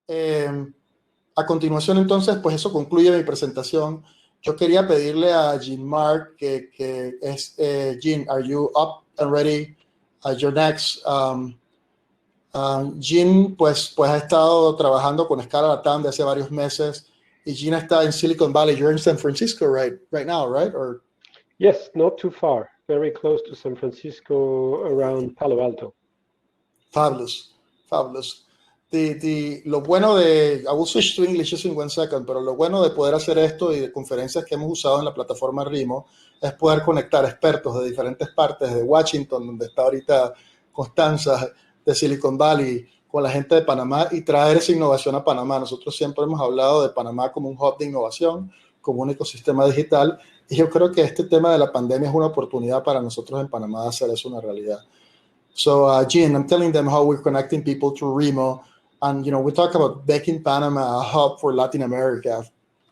A continuación, entonces, pues eso concluye mi presentación. Yo quería pedirle a Jean-Marc que es, Jean, are you up and ready? You're next. Jean, pues ha estado trabajando con Escala Latam de hace varios meses, y Jean está en Silicon Valley. You're in San Francisco right now, right? Or yes, not too far. Very close to San Francisco, around Palo Alto. Fabulous, fabulous. Lo bueno de, I will switch to English just in 1 second, pero lo bueno de poder hacer esto y de conferencias que hemos usado en la plataforma Rimo es poder conectar expertos de diferentes partes, de Washington, donde está ahorita Constanza, de Silicon Valley, con la gente de Panamá, y traer esa innovación a Panamá. Nosotros siempre hemos hablado de Panamá como un hub de innovación, como un ecosistema digital, y yo creo que este tema de la pandemia es una oportunidad para nosotros en Panamá de hacer eso una realidad. So, Jean, I'm telling them how we're connecting people to Remo. And, we talk about making Panama a hub for Latin America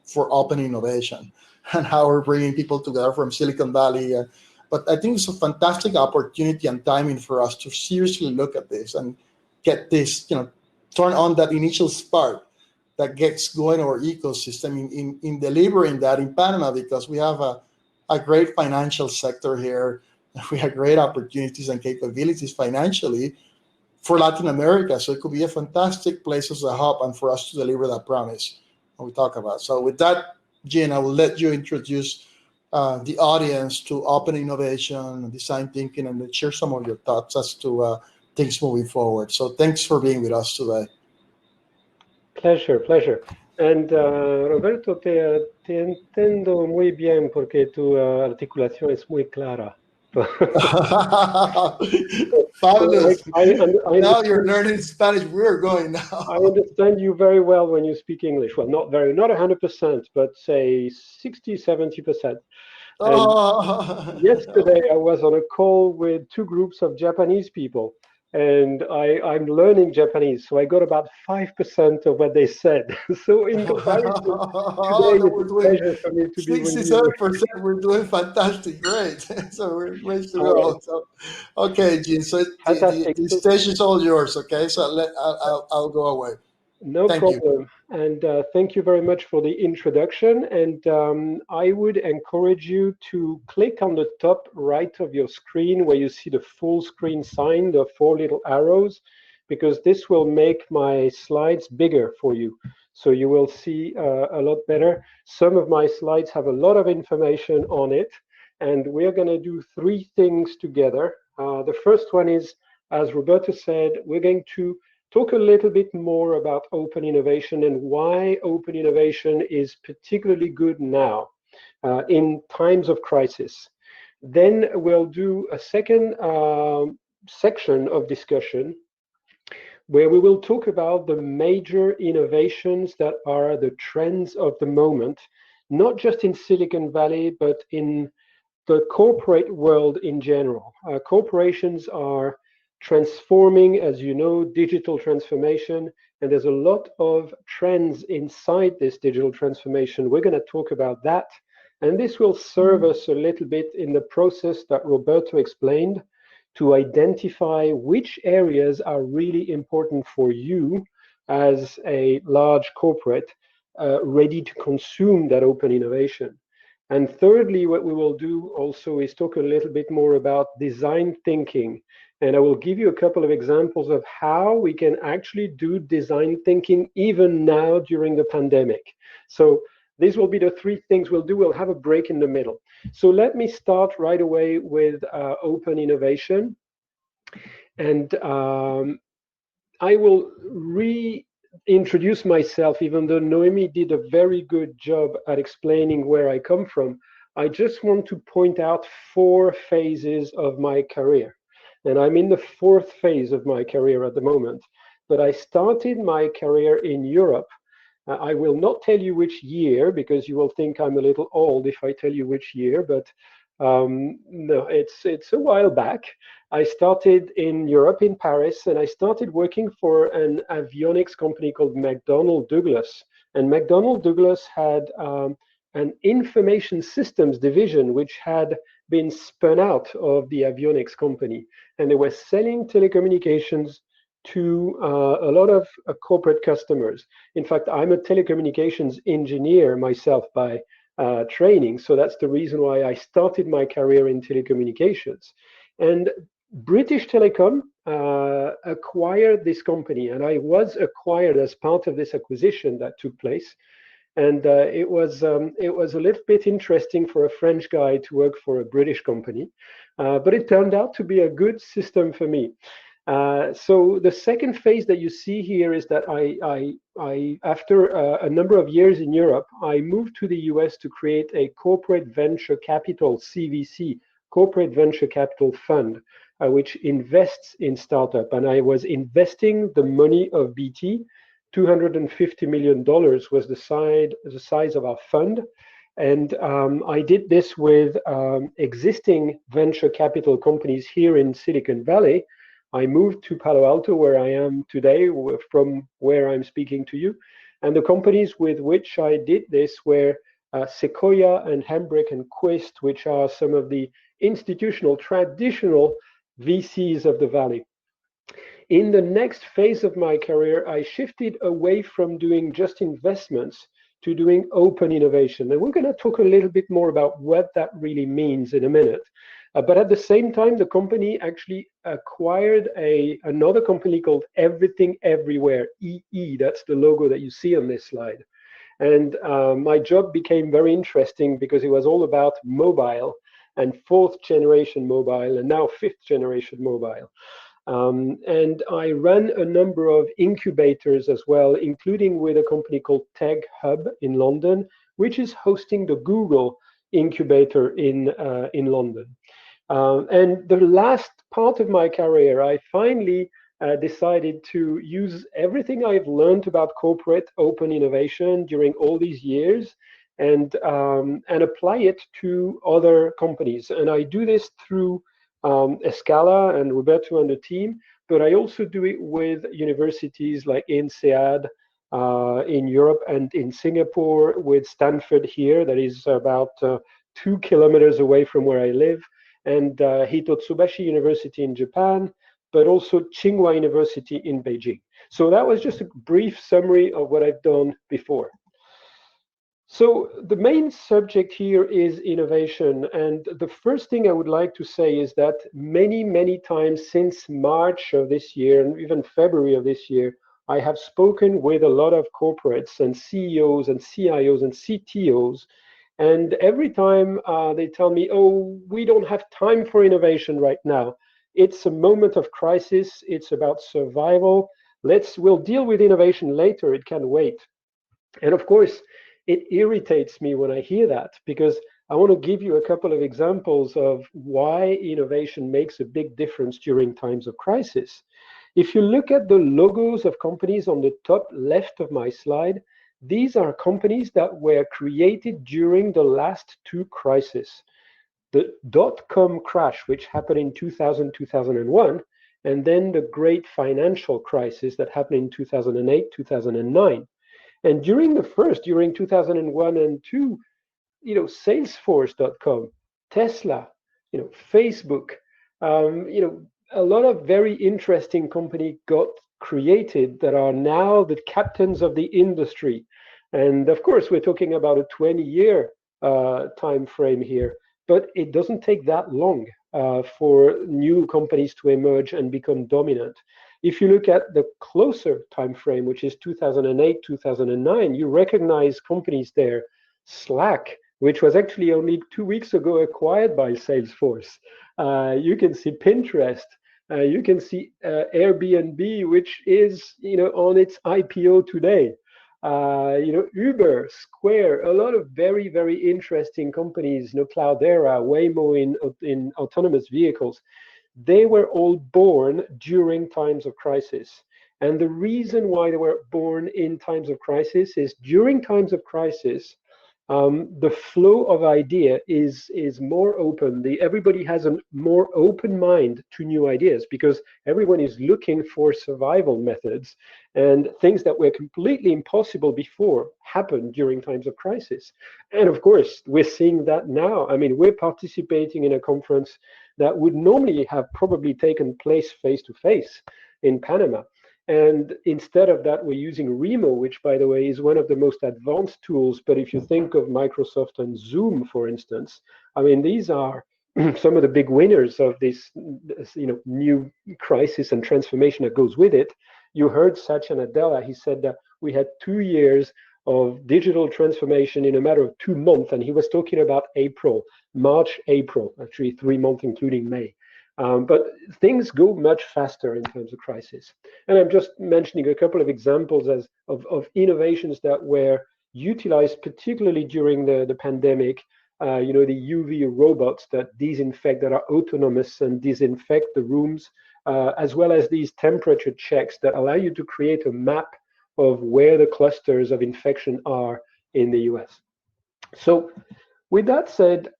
for open innovation, and how we're bringing people together from Silicon Valley. But I think it's a fantastic opportunity and timing for us to seriously look at this and get this, turn on that initial spark that gets going our ecosystem in delivering that in Panama, because we have a great financial sector here. We have great opportunities and capabilities financially for Latin America. So it could be a fantastic place as a hub and for us to deliver that promise that we talk about. So with that, Jean, I will let you introduce the audience to open innovation, design thinking, and share some of your thoughts as to things moving forward. So thanks for being with us today. Pleasure. And Roberto, te entiendo muy bien porque tu articulación es muy clara. Fabulous. I now you're learning Spanish. We're going now. I understand you very well when you speak English. Well, not 100%, but say 60, 70%. Yesterday I was on a call with 2 groups of Japanese people, and I'm learning Japanese, so I got about 5% of what they said. So in comparison, today it's a pleasure for me to be with you. 67%, we're doing fantastic, great. So we're ready to go. So, okay, Jean, so the stage is all yours, okay? So I'll go away. No problem. And thank you very much for the introduction. And I would encourage you to click on the top right of your screen where you see the full screen sign, the 4 little arrows, because this will make my slides bigger for you. So you will see a lot better. Some of my slides have a lot of information on it. And we're going to do 3 things together. The first one is, as Roberto said, we're going to talk a little bit more about open innovation and why open innovation is particularly good now in times of crisis. Then we'll do a second section of discussion where we will talk about the major innovations that are the trends of the moment, not just in Silicon Valley, but in the corporate world in general. Corporations are transforming, as you know, digital transformation, and there's a lot of trends inside this digital transformation. We're going to talk about that, and this will serve us a little bit in the process that Roberto explained to identify which areas are really important for you as a large corporate ready to consume that open innovation. And thirdly, what we will do also is talk a little bit more about design thinking. And I will give you a couple of examples of how we can actually do design thinking even now during the pandemic. So these will be the 3 things we'll do. We'll have a break in the middle. So let me start right away with open innovation. And I will reintroduce myself, even though Noemi did a very good job at explaining where I come from. I just want to point out 4 phases of my career. And I'm in the 4th phase of my career at the moment. But I started my career in Europe. I will not tell you which year, because you will think I'm a little old if I tell you which year, but no, it's a while back. I started in Europe, in Paris, and I started working for an avionics company called McDonnell Douglas. And McDonnell Douglas had an information systems division, which had been spun out of the avionics company. And they were selling telecommunications to a lot of corporate customers. In fact, I'm a telecommunications engineer myself by training, so that's the reason why I started my career in telecommunications. And British Telecom acquired this company, and I was acquired as part of this acquisition that took place. And it was a little bit interesting for a French guy to work for a British company, but it turned out to be a good system for me. So the second phase that you see here is that after a number of years in Europe, I moved to the US to create a corporate venture capital, CVC, corporate venture capital fund, which invests in startup. And I was investing the money of BT. $250 million was the size of our fund. And I did this with existing venture capital companies here in Silicon Valley. I moved to Palo Alto, where I am today, from where I'm speaking to you. And the companies with which I did this were Sequoia and Hembrick and Quist, which are some of the institutional, traditional VCs of the Valley. In the next phase of my career, I shifted away from doing just investments to doing open innovation. And we're going to talk a little bit more about what that really means in a minute. But at the same time, the company actually acquired another company called Everything Everywhere, EE. That's the logo that you see on this slide. And my job became very interesting because it was all about mobile and fourth generation mobile and now fifth generation mobile. And I ran a number of incubators as well, including with a company called Tech Hub in London, which is hosting the Google incubator in London. And the last part of my career, I finally decided to use everything I've learned about corporate open innovation during all these years and apply it to other companies. And I do this through Escala and Roberto and the team, but I also do it with universities like INSEAD in Europe and in Singapore, with Stanford here, that is about 2 kilometers away from where I live, and Hitotsubashi University in Japan, but also Tsinghua University in Beijing. So that was just a brief summary of what I've done before. So the main subject here is innovation. And the first thing I would like to say is that many, many times since March of this year, and even February of this year, I have spoken with a lot of corporates and CEOs and CIOs and CTOs. And every time they tell me, oh, we don't have time for innovation right now. It's a moment of crisis. It's about survival. We'll deal with innovation later. It can wait. And of course, it irritates me when I hear that, because I want to give you a couple of examples of why innovation makes a big difference during times of crisis. If you look at the logos of companies on the top left of my slide, these are companies that were created during the last two crises. The dot-com crash, which happened in 2000, 2001, and then the great financial crisis that happened in 2008, 2009. And during 2001 and 2, Salesforce.com, Tesla, Facebook, a lot of very interesting companies got created that are now the captains of the industry. And of course, we're talking about a 20-year time frame here, but it doesn't take that long for new companies to emerge and become dominant. If you look at the closer time frame, which is 2008, 2009, you recognize companies there. Slack, which was actually only 2 weeks ago acquired by Salesforce. You can see Pinterest. You can see Airbnb, which is on its IPO today. Uber, Square, a lot of very, very interesting companies. Cloudera, Waymo in autonomous vehicles. They were all born during times of crisis. And the reason why they were born in times of crisis is during times of crisis, the flow of idea is more open. Everybody has a more open mind to new ideas because everyone is looking for survival methods, and things that were completely impossible before happen during times of crisis. And of course, we're seeing that now. I mean, we're participating in a conference that would normally have probably taken place face-to-face. in Panama. And instead of that, we're using Remo, which, by the way, is one of the most advanced tools. But if you think of Microsoft and Zoom, for instance, I mean, these are some of the big winners of this, new crisis and transformation that goes with it. You heard Satya Nadella. He said that we had 2 years of digital transformation in a matter of 2 months, and he was talking about March, April, actually 3 months, including May. But things go much faster in terms of crisis. And I'm just mentioning a couple of examples of innovations that were utilized, particularly during the pandemic. The UV robots that disinfect, that are autonomous and disinfect the rooms, as well as these temperature checks that allow you to create a map of where the clusters of infection are in the US. So with that said,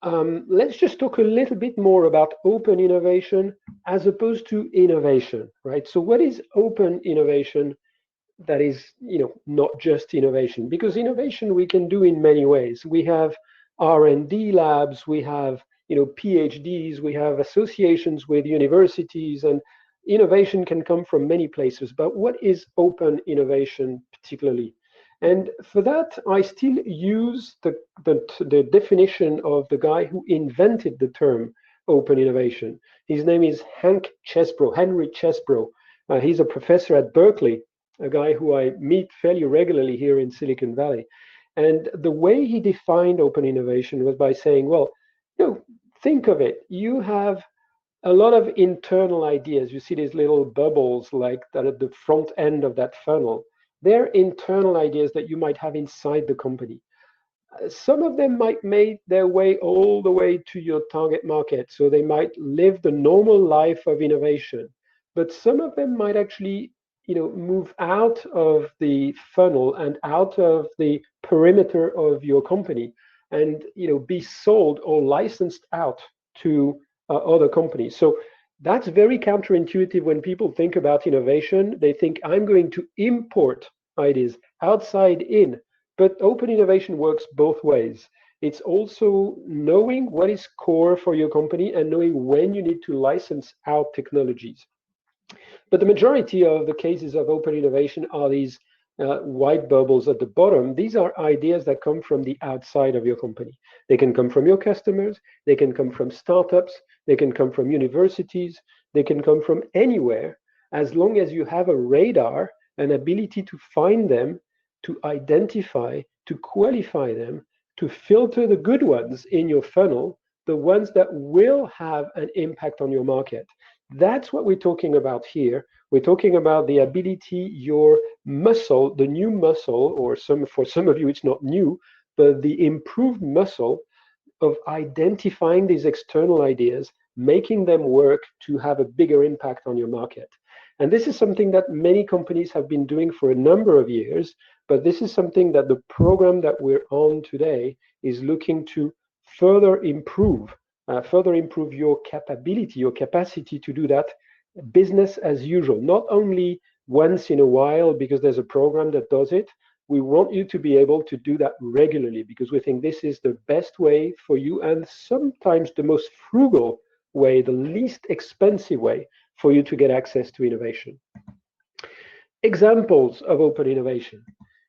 let's just talk a little bit more about open innovation as opposed to innovation, right? So what is open innovation that is, not just innovation? Because innovation we can do in many ways. We have R&D labs, we have, PhDs, we have associations with universities, and innovation can come from many places. But what is open innovation particularly? And for that, I still use the definition of the guy who invented the term open innovation. His name is Henry Chesbrough. He's a professor at Berkeley, a guy who I meet fairly regularly here in Silicon Valley. And the way he defined open innovation was by saying, well, think of it. You have a lot of internal ideas. You see these little bubbles like that at the front end of that funnel. They're internal ideas that you might have inside the company. Some of them might make their way all the way to your target market. So they might live the normal life of innovation. But some of them might actually move out of the funnel and out of the perimeter of your company and be sold or licensed out to other companies. So that's very counterintuitive. When people think about innovation, they think I'm going to import ideas outside in. But open innovation works both ways. It's also knowing what is core for your company and knowing when you need to license out technologies. But the majority of the cases of open innovation are these white bubbles at the bottom. These are ideas that come from the outside of your company. They can come from your customers, they can come from startups, they can come from universities, they can come from anywhere, as long as you have a radar, an ability to find them, to identify, to qualify them, to filter the good ones in your funnel, the ones that will have an impact on your market. That's what we're talking about here. We're talking about the ability, your muscle, the new muscle, or for some of you it's not new, but the improved muscle of identifying these external ideas, making them work to have a bigger impact on your market. And this is something that many companies have been doing for a number of years, but this is something that the program that we're on today is looking to further improve your capability, your capacity to do that business as usual, not only once in a while because there's a program that does it. We want you to be able to do that regularly because we think this is the best way for you and sometimes the most frugal way, the least expensive way for you to get access to innovation. Examples of open innovation.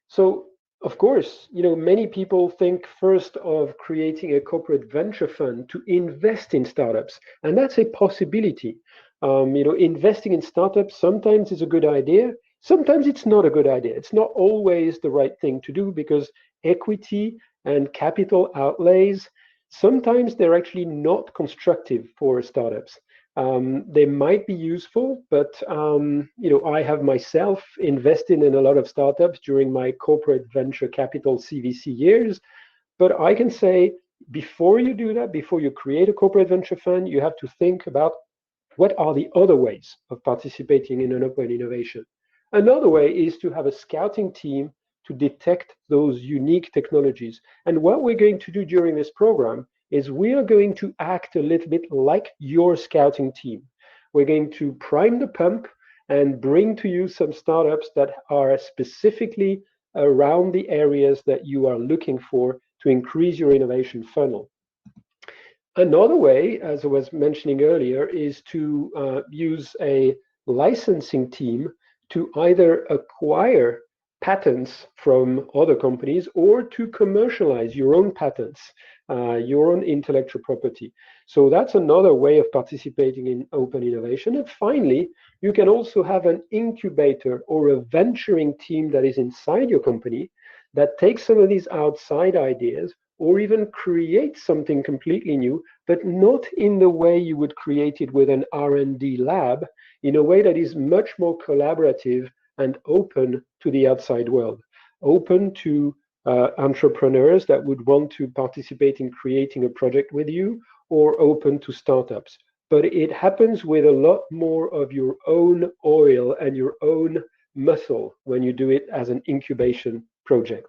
So, of course, many people think first of creating a corporate venture fund to invest in startups, and that's a possibility. Investing in startups sometimes is a good idea, sometimes it's not a good idea. It's not always the right thing to do because equity and capital outlays, sometimes they're actually not constructive for startups. They might be useful, but I have myself invested in a lot of startups during my corporate venture capital CVC years. But I can say, before you do that, before you create a corporate venture fund, you have to think about what are the other ways of participating in an open innovation. Another way is to have a scouting team to detect those unique technologies. And what we're going to do during this program is we are going to act a little bit like your scouting team. We're going to prime the pump and bring to you some startups that are specifically around the areas that you are looking for to increase your innovation funnel. Another way, as I was mentioning earlier, is to use a licensing team to either acquire patents from other companies or to commercialize your own patents, your own intellectual property. So that's another way of participating in open innovation. And finally, you can also have an incubator or a venturing team that is inside your company that takes some of these outside ideas or even create something completely new, but not in the way you would create it with an R&D lab, in a way that is much more collaborative and open to the outside world, open to entrepreneurs that would want to participate in creating a project with you, or open to startups. But it happens with a lot more of your own oil and your own muscle when you do it as an incubation project.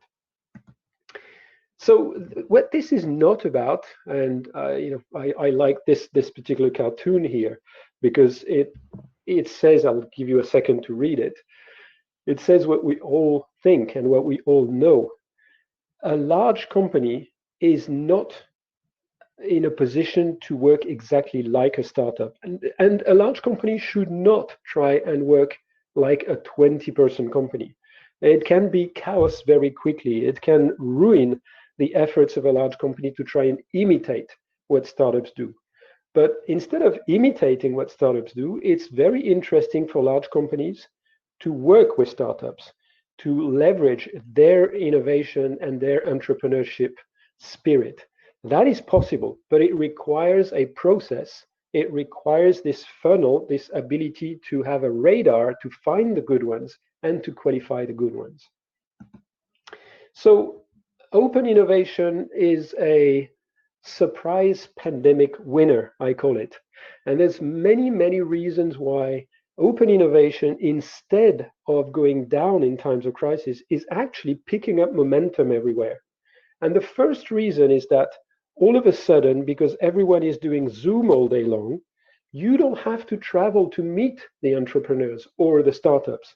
So what this is not about, and I like this particular cartoon here because it says, I'll give you a second to read it. It says what we all think and what we all know. A large company is not in a position to work exactly like a startup, and a large company should not try and work like a 20-person company. It can be chaos very quickly. It can ruin the efforts of a large company to try and imitate what startups do. But instead of imitating what startups do, it's very interesting for large companies to work with startups, to leverage their innovation and their entrepreneurship spirit. That is possible, but it requires a process. It requires this funnel, this ability to have a radar to find the good ones and to qualify the good ones. So open innovation is a surprise pandemic winner, I call it. And there's many, many reasons why open innovation, instead of going down in times of crisis, is actually picking up momentum everywhere. And the first reason is that all of a sudden, because everyone is doing Zoom all day long, you don't have to travel to meet the entrepreneurs or the startups.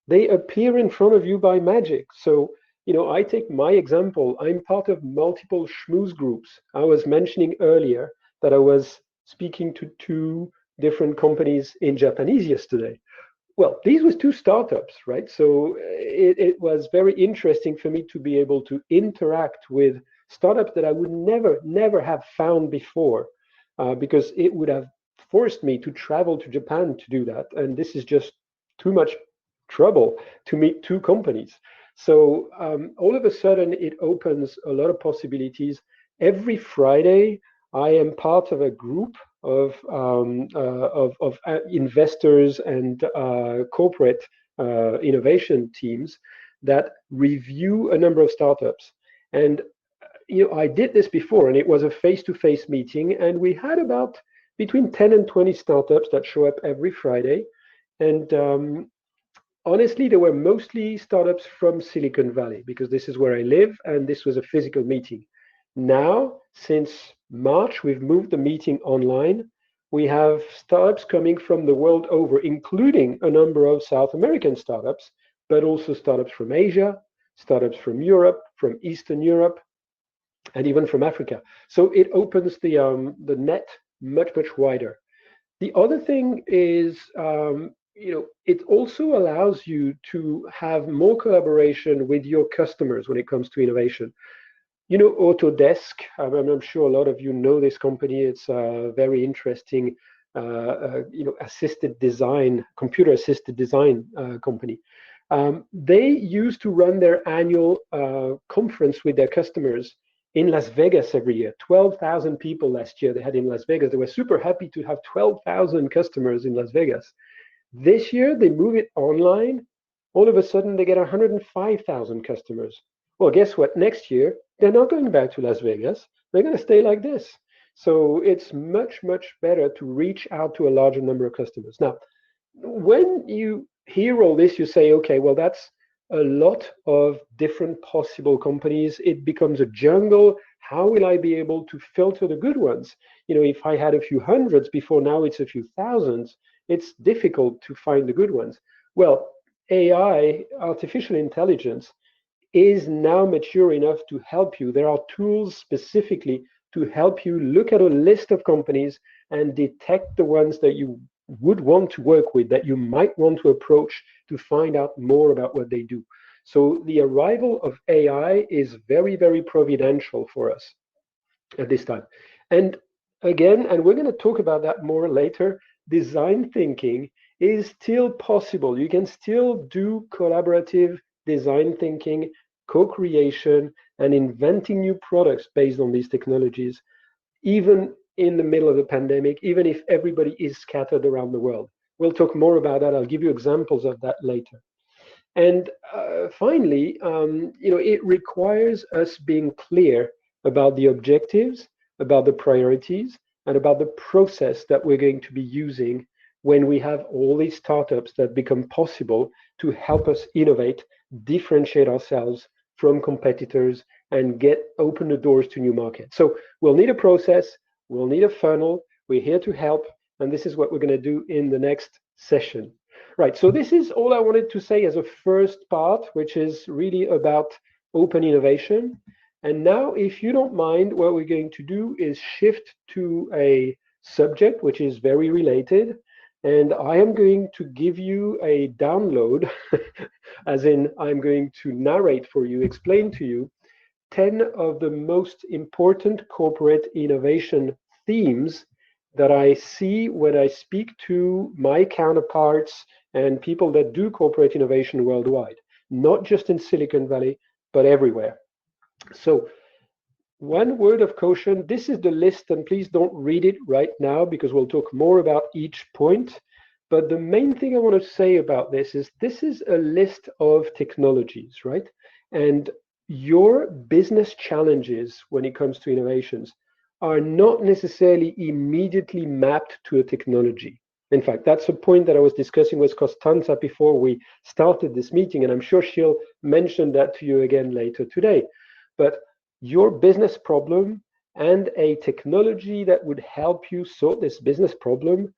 They appear in front of you by magic. So, I take my example. I'm part of multiple schmooze groups. I was mentioning earlier that I was speaking to 2 different companies in Japanese yesterday. Well, these was 2 startups, right? So it was very interesting for me to be able to interact with startups that I would never have found before, because it would have forced me to travel to Japan to do that. And this is just too much trouble to meet 2 companies. So all of a sudden, it opens a lot of possibilities. Every Friday, I am part of a group of investors and corporate innovation teams that review a number of startups. And I did this before, and it was a face-to-face meeting, and we had about between 10 and 20 startups that show up every Friday. And honestly, they were mostly startups from Silicon Valley, because this is where I live, and this was a physical meeting. Now, since March, we've moved the meeting online. We have startups coming from the world over, including a number of South American startups, but also startups from Asia, startups from Europe, from Eastern Europe, and even from Africa. So it opens the net much wider. The other thing is, it also allows you to have more collaboration with your customers when it comes to innovation. Autodesk, I'm sure a lot of you know this company. It's a very interesting, assisted design, computer-assisted design company. They used to run their annual conference with their customers in Las Vegas every year. 12,000 people last year they had in Las Vegas. They were super happy to have 12,000 customers in Las Vegas. This year, they move it online. All of a sudden, they get 105,000 customers. Well, guess what? Next year, they're not going back to Las Vegas. They're going to stay like this. So it's much better to reach out to a larger number of customers. Now, when you hear all this, you say, okay, well, that's a lot of different possible companies. It becomes a jungle. How will I be able to filter the good ones? If I had a few hundreds before, now it's a few thousands. It's difficult to find the good ones. Well, AI, artificial intelligence, is now mature enough to help you. There are tools specifically to help you look at a list of companies and detect the ones that you would want to work with, that you might want to approach to find out more about what they do. So the arrival of AI is very, very providential for us at this time. And again, and we're going to talk about that more later, design thinking is still possible. You can still do collaborative design thinking, co-creation, and inventing new products based on these technologies, even in the middle of the pandemic, even if everybody is scattered around the world. We'll talk more about that. I'll give you examples of that later. And finally, it requires us being clear about the objectives, about the priorities, and about the process that we're going to be using when we have all these startups that become possible to help us innovate, differentiate ourselves from competitors, and open the doors to new markets. So we'll need a process, we'll need a funnel. We're here to help, and this is what we're going to do in the next session. Right, so this is all I wanted to say as a first part, which is really about open innovation. And now, if you don't mind, what we're going to do is shift to a subject which is very related. And I am going to give you a download, as in I'm going to narrate for you, explain to you 10 of the most important corporate innovation themes that I see when I speak to my counterparts and people that do corporate innovation worldwide, not just in Silicon Valley, but everywhere. So one word of caution, this is the list, and please don't read it right now because we'll talk more about each point. But the main thing I want to say about this is a list of technologies, right? And your business challenges when it comes to innovations are not necessarily immediately mapped to a technology. In fact, that's a point that I was discussing with Costanza before we started this meeting, and I'm sure she'll mention that to you again later today. But your business problem and a technology that would help you solve this business problem,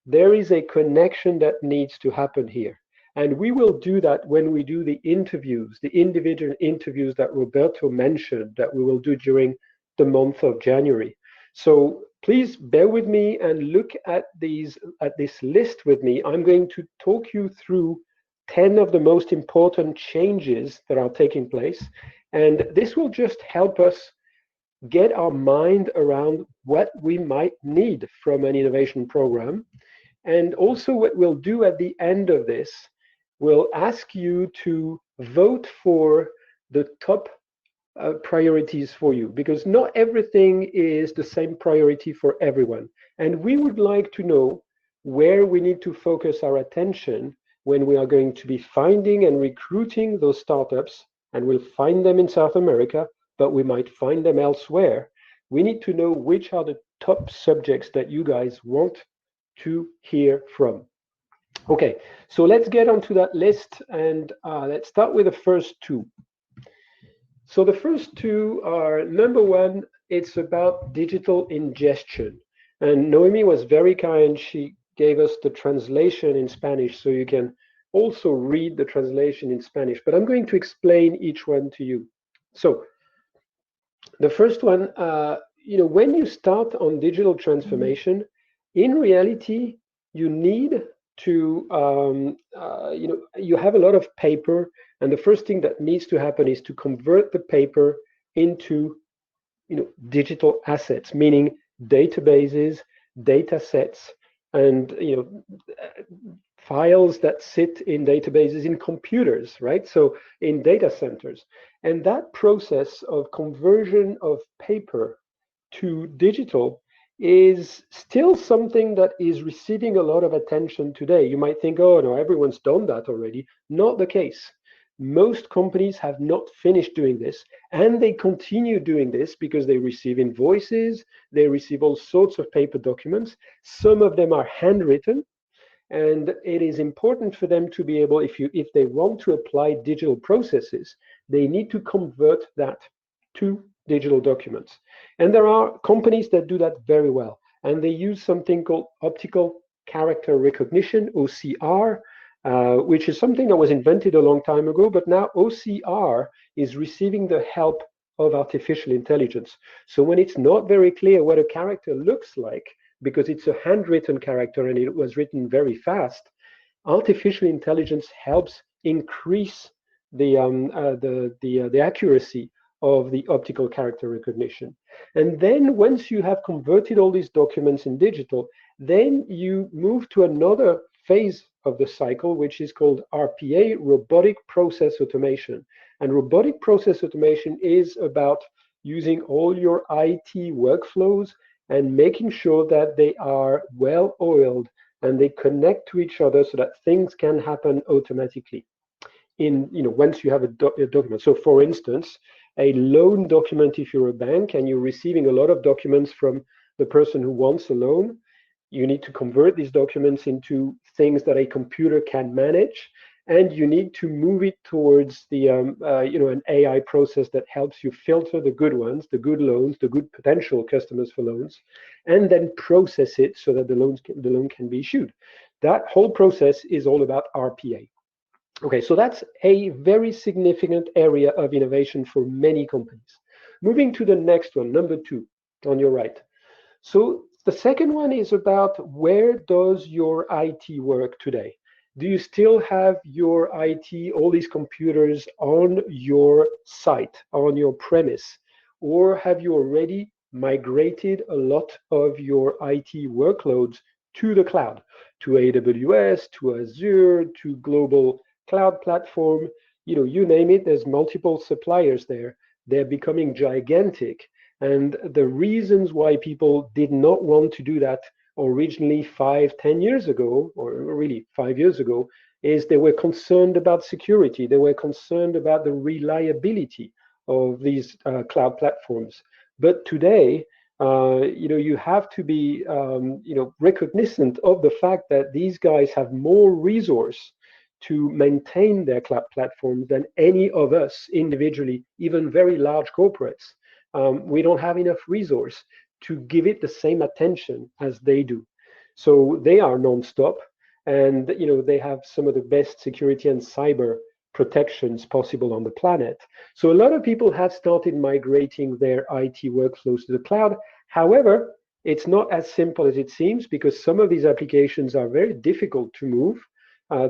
there is a connection that needs to happen here. And we will do that when we do the interviews, the individual interviews that Roberto mentioned that we will do during the month of January. So please bear with me and look at this list with me. I'm going to talk you through 10 of the most important changes that are taking place. And this will just help us get our mind around what we might need from an innovation program. And also what we'll do at the end of this, we'll ask you to vote for the top priorities for you, because not everything is the same priority for everyone. And we would like to know where we need to focus our attention when we are going to be finding and recruiting those startups, and we'll find them in South America, but we might find them elsewhere. We need to know which are the top subjects that you guys want to hear from. Okay, so let's get onto that list, and let's start with the first two. So the first two are, number one, it's about digital ingestion. And Noemi was very kind. She gave us the translation in Spanish, so you can also read the translation in Spanish. But I'm going to explain each one to you. So the first one, when you start on digital transformation, in reality, you need to, you have a lot of paper, and the first thing that needs to happen is to convert the paper into, digital assets, meaning databases, data sets, and, files that sit in databases in computers, right? So in data centers. And that process of conversion of paper to digital is still something that is receiving a lot of attention today. You might think, oh no, everyone's done that already. Not the case. Most companies have not finished doing this, and they continue doing this because they receive invoices, they receive all sorts of paper documents. Some of them are handwritten, and it is important for them to be able, if they want to apply digital processes, they need to convert that to digital documents. And there are companies that do that very well. And they use something called optical character recognition, OCR, which is something that was invented a long time ago, but now OCR is receiving the help of artificial intelligence. So when it's not very clear what a character looks like, because it's a handwritten character and it was written very fast, artificial intelligence helps increase the accuracy of the optical character recognition. And then once you have converted all these documents in digital, then you move to another phase of the cycle, which is called RPA, robotic process automation. And robotic process automation is about using all your IT workflows and making sure that they are well oiled and they connect to each other so that things can happen automatically in, once you have a document. So for instance, a loan document, if you're a bank and you're receiving a lot of documents from the person who wants a loan, you need to convert these documents into things that a computer can manage, and you need to move it towards the an AI process that helps you filter the good ones, the good loans, the good potential customers for loans, and then process it so that the loan can be issued. That whole process is all about RPA. Okay, so that's a very significant area of innovation for many companies. Moving to the next one, number 2, on your right. So the second one is about, where does your IT work today? Do you still have your IT, all these computers on your site, on your premise? Or have you already migrated a lot of your IT workloads to the cloud, to AWS, to Azure, to global cloud platform? You name it, there's multiple suppliers there. They're becoming gigantic. And the reasons why people did not want to do that originally 5-10 years ago, or really 5 years ago, is they were concerned about security. They were concerned about the reliability of these cloud platforms. But today, you have to be recognizant of the fact that these guys have more resource to maintain their cloud platforms than any of us individually, even very large corporates. We don't have enough resource to give it the same attention as they do. So they are non-stop, and they have some of the best security and cyber protections possible on the planet. So a lot of people have started migrating their IT workflows to the cloud. However, it's not as simple as it seems, because some of these applications are very difficult to move.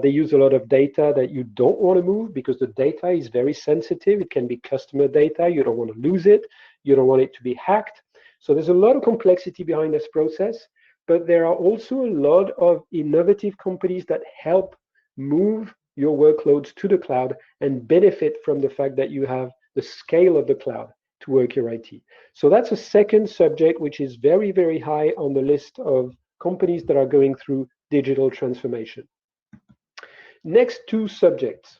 They use a lot of data that you don't want to move, because the data is very sensitive. It can be customer data. You don't want to lose it. You don't want it to be hacked. So there's a lot of complexity behind this process, but there are also a lot of innovative companies that help move your workloads to the cloud and benefit from the fact that you have the scale of the cloud to work your IT. So that's a second subject, which is very, very high on the list of companies that are going through digital transformation. Next 2 subjects.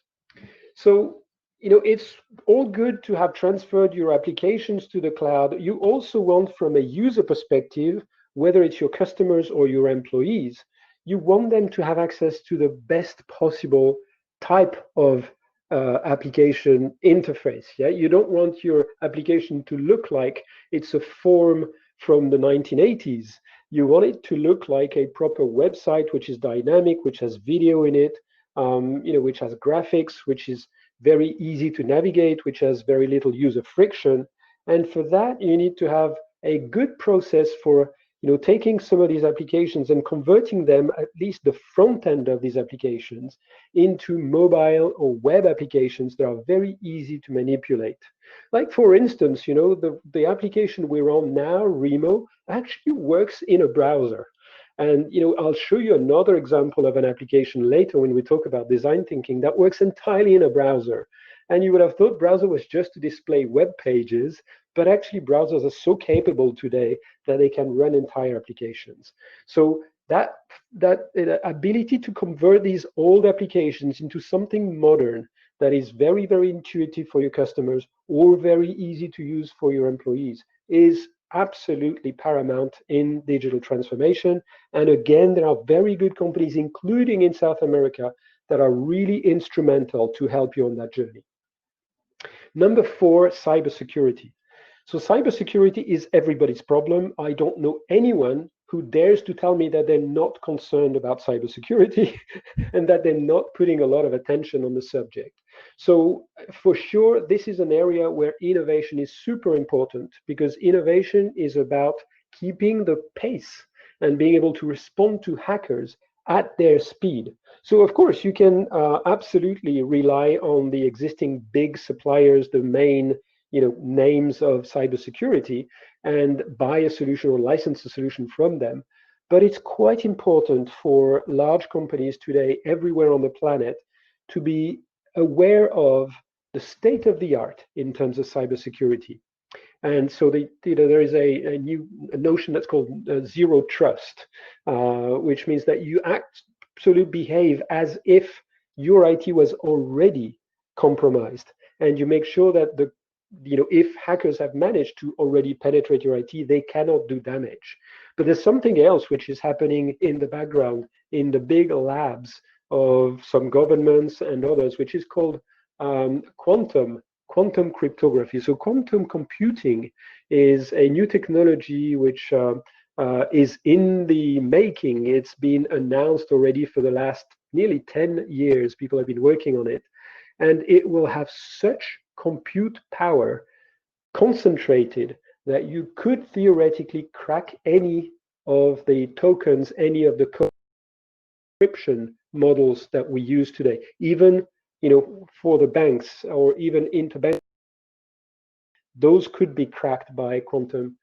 So, it's all good to have transferred your applications to the cloud. You also want, from a user perspective, whether it's your customers or your employees, you want them to have access to the best possible type of application interface. Yeah, you don't want your application to look like it's a form from the 1980s. You want it to look like a proper website, which is dynamic, which has video in it, which has graphics, which is very easy to navigate, which has very little user friction. And for that, you need to have a good process for taking some of these applications and converting them, at least the front end of these applications, into mobile or web applications that are very easy to manipulate. Like, for instance, the application we're on now, Remo, actually works in a browser. And I'll show you another example of an application later when we talk about design thinking that works entirely in a browser. And you would have thought browser was just to display web pages, but actually browsers are so capable today that they can run entire applications. So that ability to convert these old applications into something modern that is very, very intuitive for your customers or very easy to use for your employees is absolutely paramount in digital transformation. And again, there are very good companies, including in South America, that are really instrumental to help you on that journey. Number 4, cybersecurity. So cybersecurity is everybody's problem. I don't know anyone who dares to tell me that they're not concerned about cybersecurity and that they're not putting a lot of attention on the subject. So for sure, this is an area where innovation is super important, because innovation is about keeping the pace and being able to respond to hackers at their speed. So of course, you can absolutely rely on the existing big suppliers, the main names of cybersecurity, and buy a solution or license a solution from them. But it's quite important for large companies today, everywhere on the planet, to be aware of the state of the art in terms of cybersecurity. And so there is a new notion that's called zero trust, which means that you absolutely behave as if your IT was already compromised, and you make sure that if hackers have managed to already penetrate your IT, they cannot do damage. But there's something else which is happening in the background in the big labs of some governments and others, which is called quantum cryptography. So quantum computing is a new technology which is in the making. It's been announced already for the last nearly 10 years. People have been working on it. And it will have such compute power concentrated that you could theoretically crack any of the tokens, any of the encryption models that we use today, even for the banks or even interbank. Those could be cracked by quantum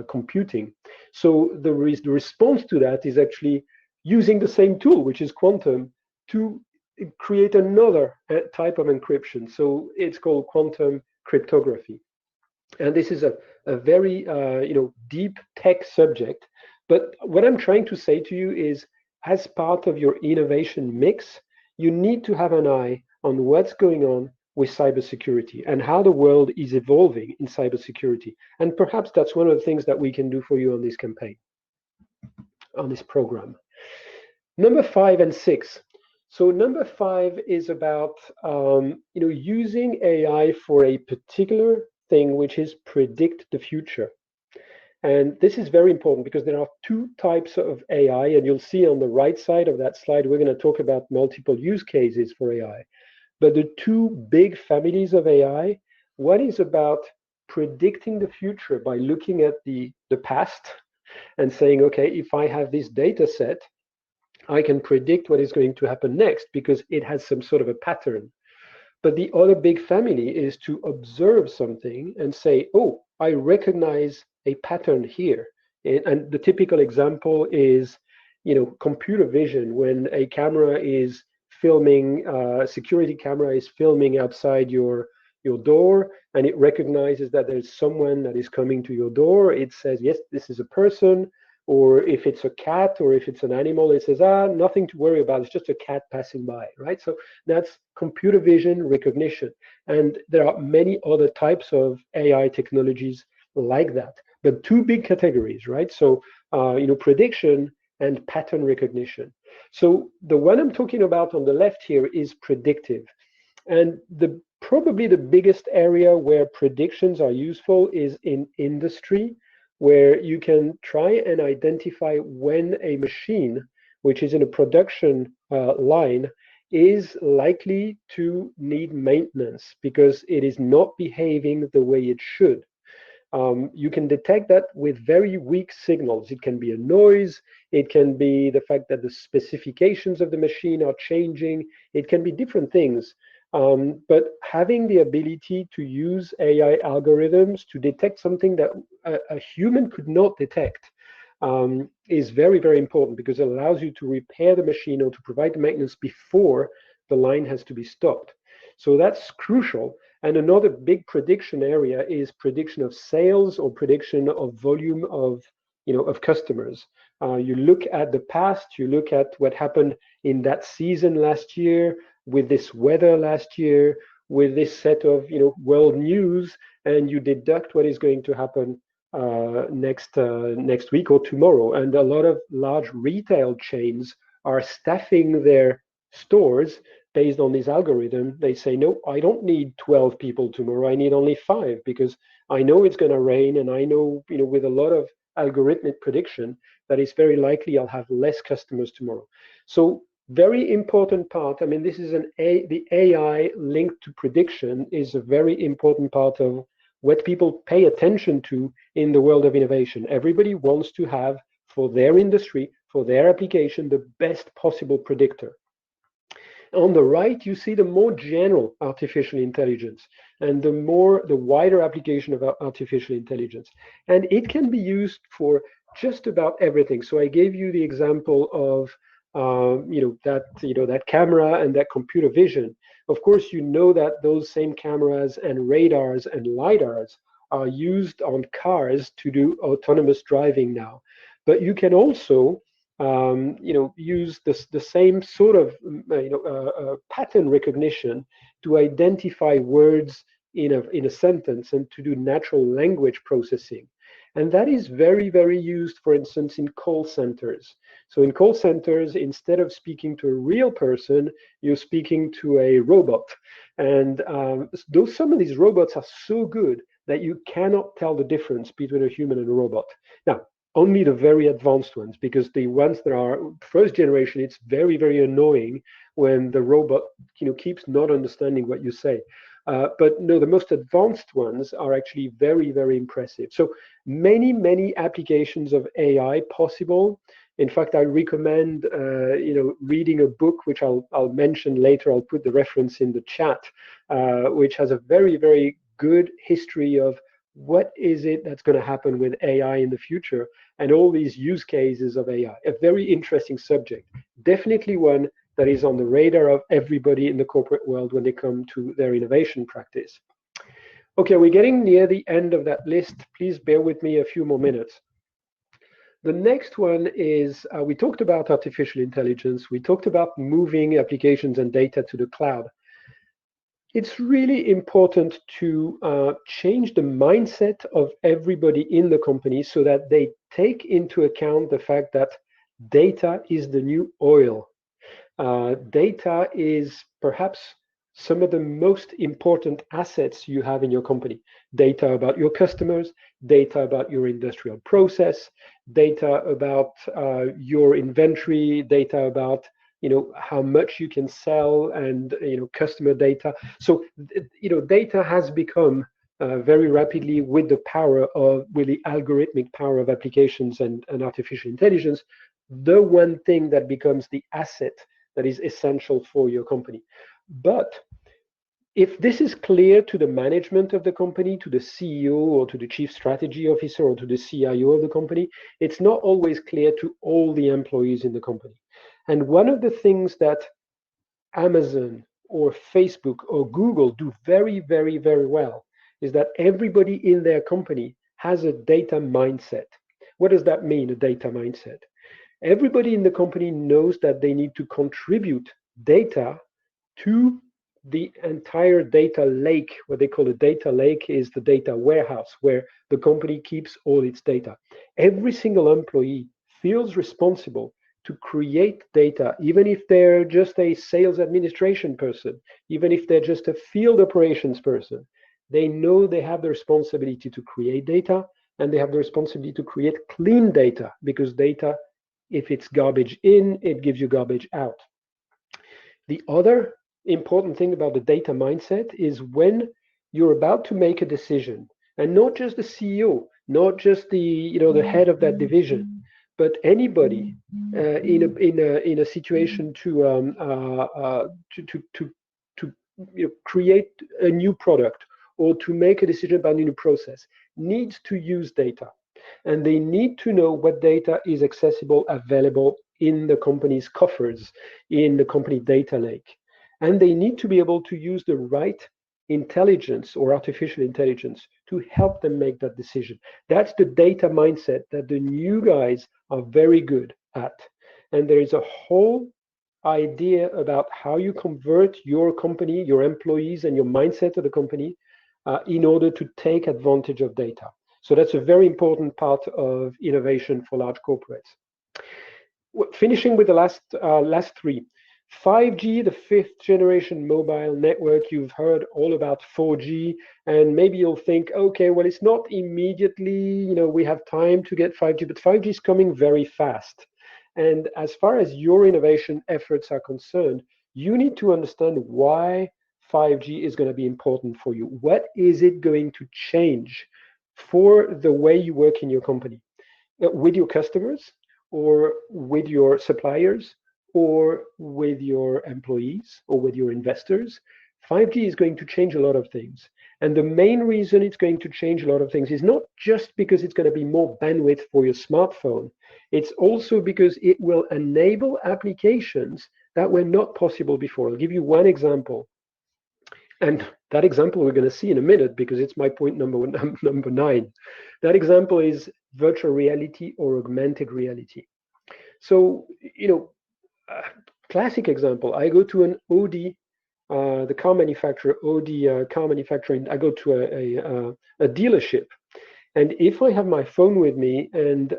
computing. So the response to that is actually using the same tool, which is quantum, to create another type of encryption. So it's called quantum cryptography. And this is a very deep tech subject. But what I'm trying to say to you is, as part of your innovation mix, you need to have an eye on what's going on with cybersecurity and how the world is evolving in cybersecurity. And perhaps that's one of the things that we can do for you on this campaign, on this program. Number 5 and 6. So number 5 is about using AI for a particular thing, which is predict the future. And this is very important because there are two types of AI, and you'll see on the right side of that slide, we're going to talk about multiple use cases for AI. But the two big families of AI, one is about predicting the future by looking at the past and saying, okay, if I have this data set, I can predict what is going to happen next because it has some sort of a pattern. But the other big family is to observe something and say, oh, I recognize a pattern here. And the typical example is, computer vision. When a camera is filming, a security camera is filming outside your door, and it recognizes that there's someone that is coming to your door. It says, yes, this is a person. Or if it's a cat or if it's an animal, it says, nothing to worry about. It's just a cat passing by, right? So that's computer vision recognition. And there are many other types of AI technologies like that. But two big categories, right? So, prediction and pattern recognition. So the one I'm talking about on the left here is predictive. And probably the biggest area where predictions are useful is in industry, where you can try and identify when a machine, which is in a production line, is likely to need maintenance because it is not behaving the way it should. You can detect that with very weak signals. It can be a noise, it can be the fact that the specifications of the machine are changing, it can be different things. But having the ability to use AI algorithms to detect something that a human could not detect is very, very important because it allows you to repair the machine or to provide the maintenance before the line has to be stopped. So that's crucial. And another big prediction area is prediction of sales or prediction of volume of customers. You look at the past, you look at what happened in that season last year, with this weather last year, with this set of world news, and you deduct what is going to happen next week or tomorrow. And a lot of large retail chains are staffing their stores based on this algorithm. They say, no, I don't need 12 people tomorrow. I need only 5 because I know it's going to rain, and I know with a lot of algorithmic prediction that it's very likely I'll have less customers tomorrow. So very important part. I mean, this is the AI linked to prediction is a very important part of what people pay attention to in the world of innovation. Everybody wants to have for their industry, for their application, the best possible predictor. On the right, you see the more general artificial intelligence and the wider application of artificial intelligence. And it can be used for just about everything. So I gave you the example of that camera and that computer vision. Of course, you know that those same cameras and radars and lidars are used on cars to do autonomous driving now. But you can also use the same sort of pattern recognition to identify words in a sentence and to do natural language processing. And that is very, very used, for instance, in call centers. So in call centers, instead of speaking to a real person, you're speaking to a robot. And some of these robots are so good that you cannot tell the difference between a human and a robot. Now, only the very advanced ones, because the ones that are first generation, it's very, very annoying when the robot keeps not understanding what you say. But no, the most advanced ones are actually very, very impressive. So many, many applications of AI possible. In fact, I recommend reading a book, which I'll mention later. I'll put the reference in the chat, which has a very, very good history of what is it that's going to happen with AI in the future and all these use cases of AI. A very interesting subject. Definitely one that is on the radar of everybody in the corporate world when they come to their innovation practice. Okay, we're getting near the end of that list. Please bear with me a few more minutes. The next one is, we talked about artificial intelligence. We talked about moving applications and data to the cloud. It's really important to change the mindset of everybody in the company so that they take into account the fact that data is the new oil. Data is perhaps some of the most important assets you have in your company. Data about your customers, data about your industrial process, data about your inventory, data about how much you can sell, and customer data. So data has become very rapidly, with the algorithmic power of applications and artificial intelligence, the one thing that becomes the asset that is essential for your company. But if this is clear to the management of the company, to the CEO or to the chief strategy officer or to the CIO of the company, it's not always clear to all the employees in the company. And one of the things that Amazon or Facebook or Google do very, very, very well is that everybody in their company has a data mindset. What does that mean, a data mindset? Everybody in the company knows that they need to contribute data to the entire data lake. What they call a data lake is the data warehouse where the company keeps all its data. Every single employee feels responsible to create data, even if they're just a sales administration person, even if they're just a field operations person. They know they have the responsibility to create data, and they have the responsibility to create clean data, because data, if it's garbage in, it gives you garbage out. The other important thing about the data mindset is when you're about to make a decision, and not just the CEO, not just the head of that division, but anybody in a situation to create a new product or to make a decision about a new process needs to use data. And they need to know what data is accessible, available in the company's coffers, in the company data lake. And they need to be able to use the right intelligence or artificial intelligence to help them make that decision. That's the data mindset that the new guys are very good at. And there is a whole idea about how you convert your company, your employees, and your mindset of the company in order to take advantage of data. So that's a very important part of innovation for large corporates. Finishing with the last three. 5G, the 5th generation mobile network. You've heard all about 4G, and maybe you'll think, okay, well, it's not immediately, we have time to get 5G, but 5G is coming very fast. And as far as your innovation efforts are concerned, you need to understand why 5G is going to be important for you. What is it going to change for the way you work in your company, with your customers, or with your suppliers, or with your employees, or with your investors, 5G is going to change a lot of things. And the main reason it's going to change a lot of things is not just because it's going to be more bandwidth for your smartphone. It's also because it will enable applications that were not possible before. I'll give you one example. And that example we're going to see in a minute because it's my point number 9. That example is virtual reality or augmented reality. So, classic example, I go to an Audi, the car manufacturer, Audi car manufacturing, I go to a dealership. And if I have my phone with me and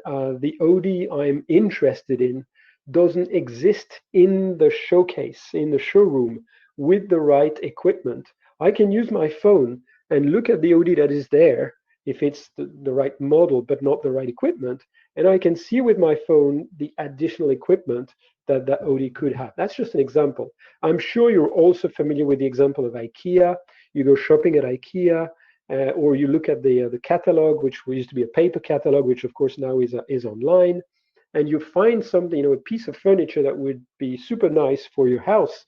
the Audi I'm interested in doesn't exist in the showcase, in the showroom with the right equipment, I can use my phone and look at the Audi that is there, if it's the right model but not the right equipment, and I can see with my phone the additional equipment that that Audi could have. That's just an example. I'm sure you're also familiar with the example of IKEA. You go shopping at IKEA, or you look at the catalog, which used to be a paper catalog, which of course now is online, and you find something, a piece of furniture that would be super nice for your house.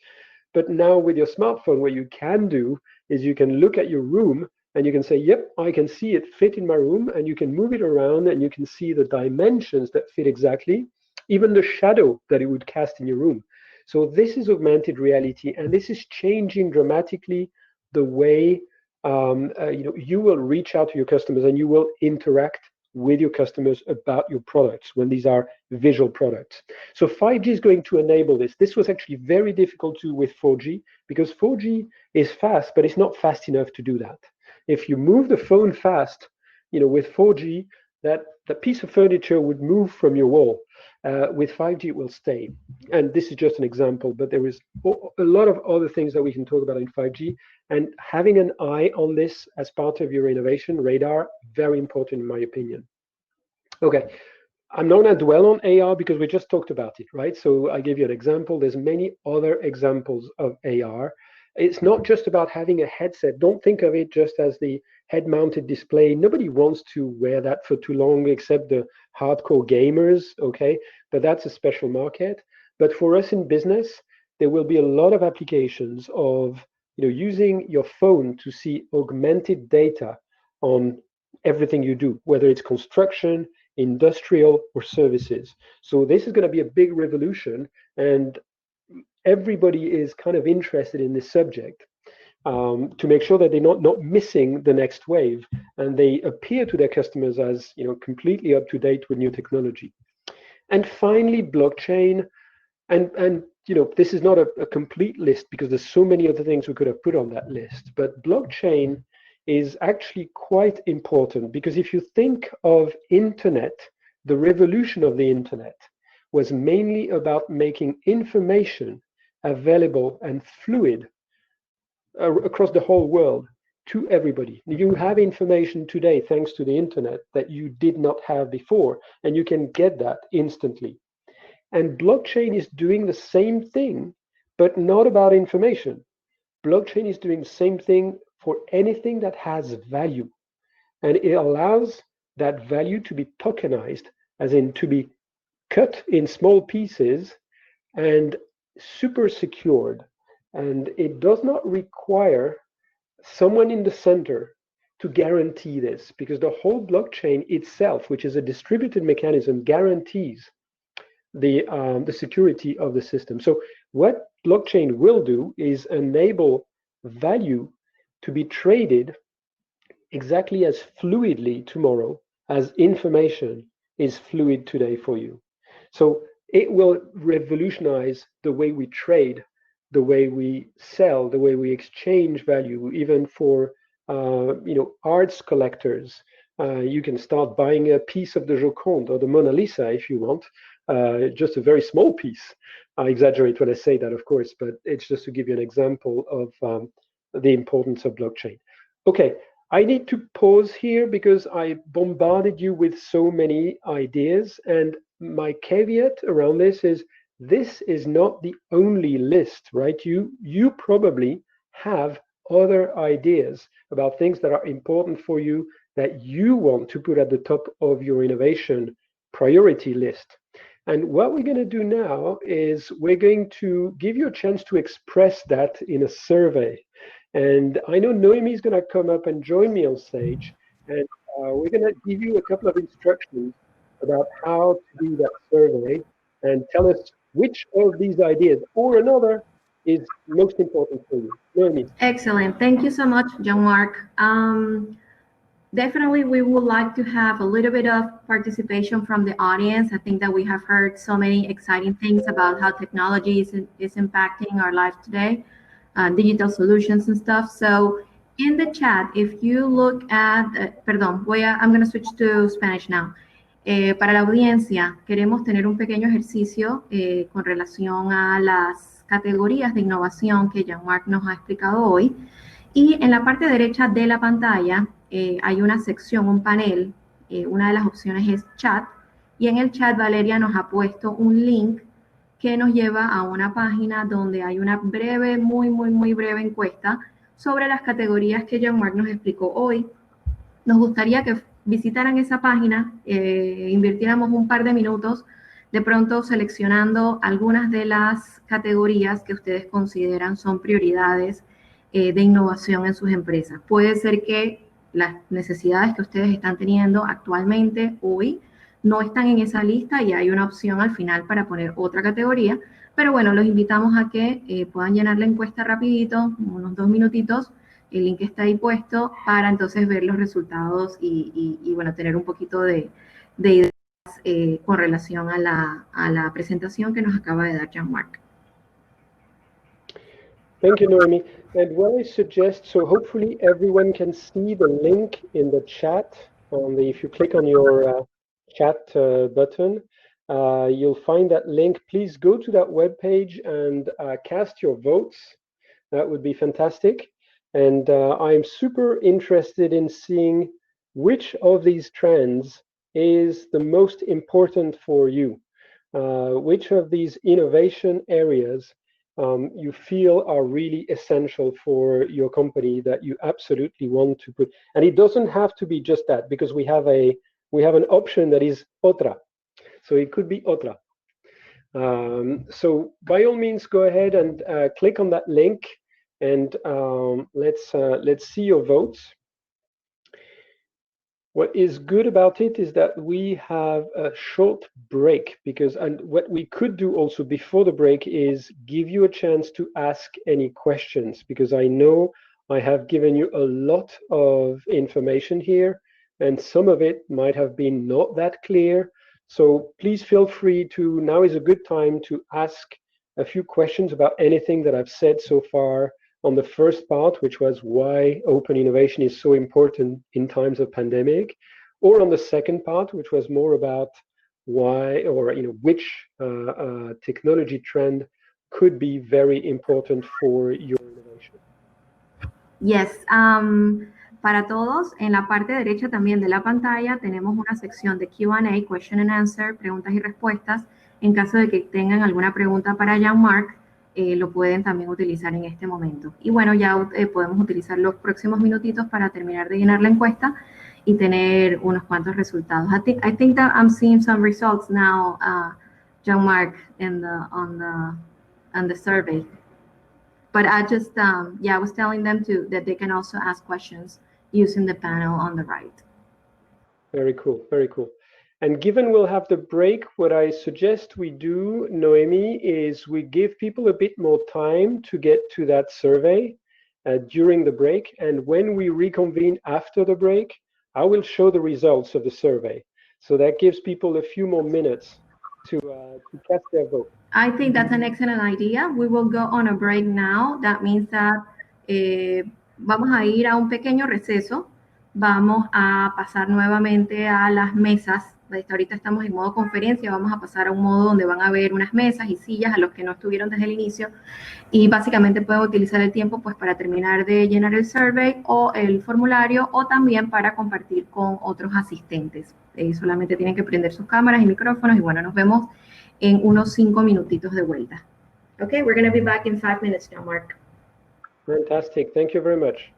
But now with your smartphone, what you can do is you can look at your room and you can say, yep, I can see it fit in my room, and you can move it around and you can see the dimensions that fit exactly, even the shadow that it would cast in your room. So this is augmented reality, and this is changing dramatically the way you will reach out to your customers and you will interact with your customers about your products when these are visual products. So 5G is going to enable this. This was actually very difficult to do with 4G because 4G is fast, but it's not fast enough to do that. If you move the phone fast, with 4G, that piece of furniture would move from your wall. With 5G, it will stay. And this is just an example, but there is a lot of other things that we can talk about in 5G. And having an eye on this as part of your innovation radar, very important in my opinion. Okay, I'm not going to dwell on AR because we just talked about it, right? So I gave you an example. There's many other examples of AR. It's not just about having a headset. Don't think of it just as the head-mounted display. Nobody wants to wear that for too long except the hardcore gamers, okay? But that's a special market. But for us in business, there will be a lot of applications of using your phone to see augmented data on everything you do, whether it's construction, industrial, or services. So this is going to be a big revolution, and everybody is kind of interested in this subject to make sure that they're not missing the next wave, and they appear to their customers as completely up to date with new technology. And finally, blockchain. And this is not a complete list because there's so many other things we could have put on that list. But blockchain is actually quite important because if you think of internet, the revolution of the internet was mainly about making information available and fluid across the whole world to everybody. You have information today thanks to the internet that you did not have before, and you can get that instantly. And blockchain is doing the same thing, but not about information. Blockchain is doing the same thing for anything that has value. And it allows that value to be tokenized, as in to be cut in small pieces and super secured. And it does not require someone in the center to guarantee this, because the whole blockchain itself, which is a distributed mechanism, guarantees the security of the system. So what blockchain will do is enable value to be traded exactly as fluidly tomorrow as information is fluid today for you. So it will revolutionize the way we trade, the way we sell, the way we exchange value, even for arts collectors. You can start buying a piece of the Joconde or the Mona Lisa if you want, just a very small piece. I exaggerate when I say that, of course, but it's just to give you an example of the importance of blockchain. Okay, I need to pause here because I bombarded you with so many ideas, and my caveat around this is not the only list, right? You probably have other ideas about things that are important for you that you want to put at the top of your innovation priority list. And what we're going to do now is we're going to give you a chance to express that in a survey. And I know Noemi is going to come up and join me on stage, and we're going to give you a couple of instructions about how to do that survey and tell us which of these ideas or another is most important for you. Noemi. Excellent. Thank you so much, Jean-Marc. Definitely, we would like to have a little bit of participation from the audience. I think that we have heard so many exciting things about how technology is impacting our life today, digital solutions and stuff. So in the chat, if you look at, I'm going to switch to Spanish now. Para la audiencia, queremos tener un pequeño ejercicio con relación a las categorías de innovación que Jean-Marc nos ha explicado hoy. Y en la parte derecha de la pantalla hay una sección, un panel. Una de las opciones es chat. Y en el chat Valeria nos ha puesto un link que nos lleva a una página donde hay una breve, muy breve encuesta sobre las categorías que Jean-Marc nos explicó hoy. Nos gustaría que visitaran esa página, invirtiéramos un par de minutos, de pronto seleccionando algunas de las categorías que ustedes consideran son prioridades de innovación en sus empresas. Puede ser que las necesidades que ustedes están teniendo actualmente, hoy, no están en esa lista y hay una opción al final para poner otra categoría, pero bueno, los invitamos a que puedan llenar la encuesta rapidito, unos 2 minutitos. El link está ahí puesto para entonces ver los resultados y bueno, tener un poquito de ideas con relación a la presentación que nos acaba de dar Jean-Marc. Thank you, Noemi. And what I suggest, so hopefully everyone can see the link in the chat. If you click on your chat button, you'll find that link. Please go to that webpage and cast your votes. That would be fantastic. And I'm super interested in seeing which of these trends is the most important for you. Which of these innovation areas you feel are really essential for your company that you absolutely want to put. And it doesn't have to be just that, because we have an option that is otra. So it could be otra. So by all means, go ahead and click on that link. And let's see your votes. What is good about it is that we have a short break, and what we could do also before the break is give you a chance to ask any questions, because I know I have given you a lot of information here, and some of it might have been not that clear. So please feel free to, now is a good time to ask a few questions about anything that I've said so far on the first part, which was why open innovation is so important in times of pandemic, or on the second part, which was more about why, or which technology trend could be very important for your innovation. Yes, para todos, en la parte derecha también de la pantalla tenemos una sección de Q&A, question and answer, preguntas y respuestas. En caso de que tengan alguna pregunta para Jean-Marc, lo pueden también utilizar en este momento. Y bueno, ya podemos utilizar los próximos minutitos para terminar de llenar la encuesta y tener unos cuantos resultados. I think that I'm seeing some results now, Jean-Marc, on the survey. But I just, I was telling them that they can also ask questions using the panel on the right. Very cool, very cool. And given we'll have the break, what I suggest we do, Noemi, is we give people a bit more time to get to that survey during the break. And when we reconvene after the break, I will show the results of the survey. So that gives people a few more minutes to cast their vote. I think that's an excellent idea. We will go on a break now. That means that vamos a ir a un pequeño receso. Vamos a pasar nuevamente a las mesas. Ahorita estamos en modo conferencia, vamos a pasar a un modo donde van a haber unas mesas y sillas a los que no estuvieron desde el inicio, y básicamente pueden utilizar el tiempo pues para terminar de llenar el survey o el formulario, o también para compartir con otros asistentes. Solamente tienen que prender sus cámaras y micrófonos, y bueno, nos vemos en unos 5 minutitos de vuelta. Okay, we're going to be back in 5 minutes now, Mark. Fantastic, thank you very much.